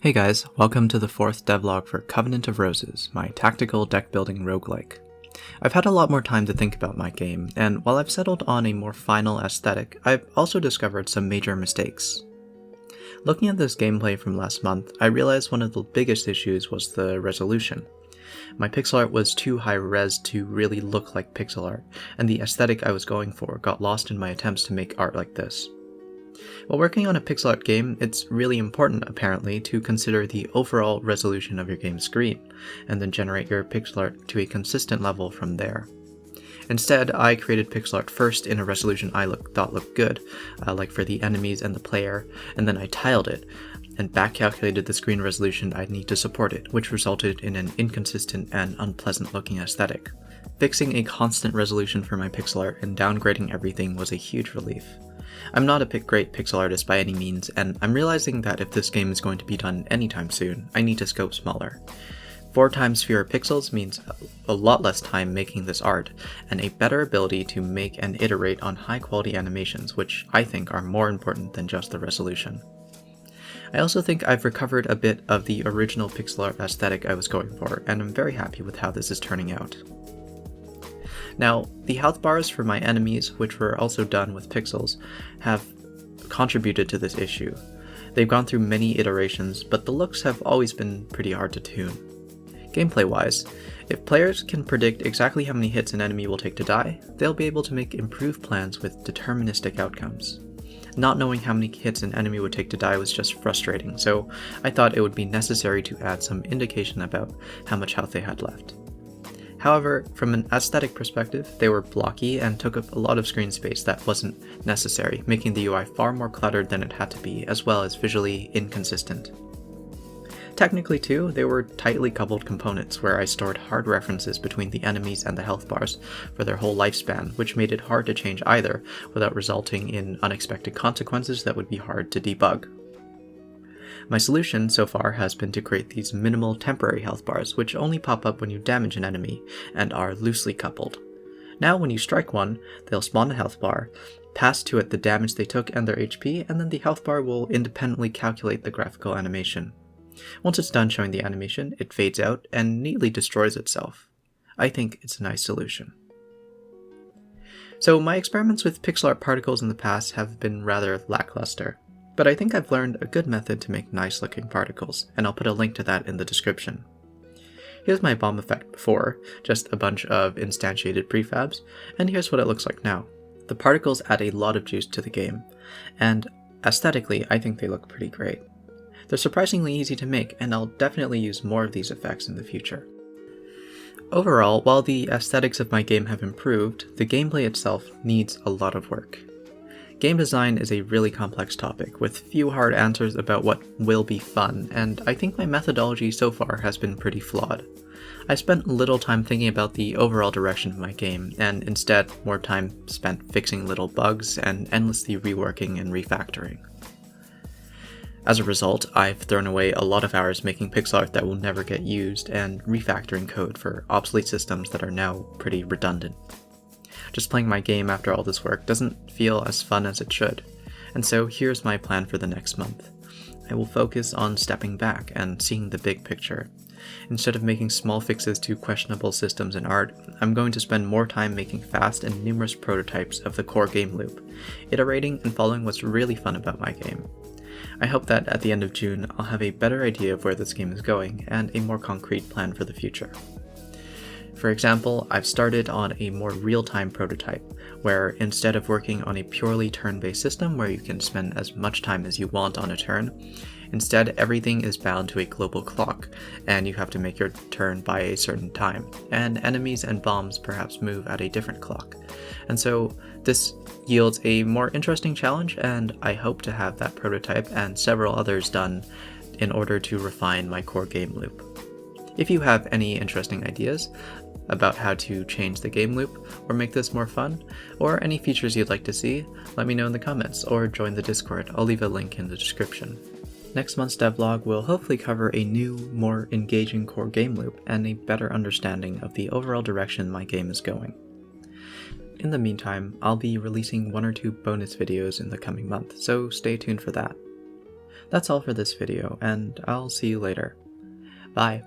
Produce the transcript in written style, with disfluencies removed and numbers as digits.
Hey guys, welcome to the 4th devlog for Covenant of Roses, my tactical deck building roguelike. I've had a lot more time to think about my game, and while I've settled on a more final aesthetic, I've also discovered some major mistakes. Looking at this gameplay from last month, I realized one of the biggest issues was the resolution. My pixel art was too high res to really look like pixel art, and the aesthetic I was going for got lost in my attempts to make art like this. While working on a pixel art game, it's really important, apparently, to consider the overall resolution of your game's screen, and then generate your pixel art to a consistent level from there. Instead, I created pixel art first in a resolution I thought looked good, like for the enemies and the player, and then I tiled it, and back-calculated the screen resolution I'd need to support it, which resulted in an inconsistent and unpleasant-looking aesthetic. Fixing a constant resolution for my pixel art and downgrading everything was a huge relief. I'm not a great pixel artist by any means, and I'm realizing that if this game is going to be done anytime soon, I need to scope smaller. 4 times fewer pixels means a lot less time making this art, and a better ability to make and iterate on high-quality animations, which I think are more important than just the resolution. I also think I've recovered a bit of the original pixel art aesthetic I was going for, and I'm very happy with how this is turning out. Now, the health bars for my enemies, which were also done with pixels, have contributed to this issue. They've gone through many iterations, but the looks have always been pretty hard to tune. Gameplay-wise, if players can predict exactly how many hits an enemy will take to die, they'll be able to make improved plans with deterministic outcomes. Not knowing how many hits an enemy would take to die was just frustrating, so I thought it would be necessary to add some indication about how much health they had left. However, from an aesthetic perspective, they were blocky and took up a lot of screen space that wasn't necessary, making the UI far more cluttered than it had to be, as well as visually inconsistent. Technically too, they were tightly coupled components where I stored hard references between the enemies and the health bars for their whole lifespan, which made it hard to change either without resulting in unexpected consequences that would be hard to debug. My solution so far has been to create these minimal temporary health bars, which only pop up when you damage an enemy and are loosely coupled. Now when you strike one, they'll spawn a health bar, pass to it the damage they took and their HP, and then the health bar will independently calculate the graphical animation. Once it's done showing the animation, it fades out and neatly destroys itself. I think it's a nice solution. So my experiments with pixel art particles in the past have been rather lackluster. But I think I've learned a good method to make nice looking particles, and I'll put a link to that in the description. Here's my bomb effect before, just a bunch of instantiated prefabs, and here's what it looks like now. The particles add a lot of juice to the game, and aesthetically I think they look pretty great. They're surprisingly easy to make, and I'll definitely use more of these effects in the future. Overall, while the aesthetics of my game have improved, the gameplay itself needs a lot of work. Game design is a really complex topic, with few hard answers about what will be fun, and I think my methodology so far has been pretty flawed. I spent little time thinking about the overall direction of my game, and instead more time spent fixing little bugs and endlessly reworking and refactoring. As a result, I've thrown away a lot of hours making pixel art that will never get used, and refactoring code for obsolete systems that are now pretty redundant. Just playing my game after all this work doesn't feel as fun as it should, and so here's my plan for the next month. I will focus on stepping back and seeing the big picture. Instead of making small fixes to questionable systems and art, I'm going to spend more time making fast and numerous prototypes of the core game loop, iterating and following what's really fun about my game. I hope that at the end of June I'll have a better idea of where this game is going and a more concrete plan for the future. For example, I've started on a more real-time prototype, where instead of working on a purely turn-based system where you can spend as much time as you want on a turn, instead everything is bound to a global clock, and you have to make your turn by a certain time, and enemies and bombs perhaps move at a different clock. And so this yields a more interesting challenge, and I hope to have that prototype and several others done in order to refine my core game loop. If you have any interesting ideas about how to change the game loop or make this more fun, or any features you'd like to see, let me know in the comments or join the Discord. I'll leave a link in the description. Next month's devlog will hopefully cover a new, more engaging core game loop and a better understanding of the overall direction my game is going. In the meantime, I'll be releasing 1 or 2 bonus videos in the coming month, so stay tuned for that. That's all for this video, and I'll see you later. Bye.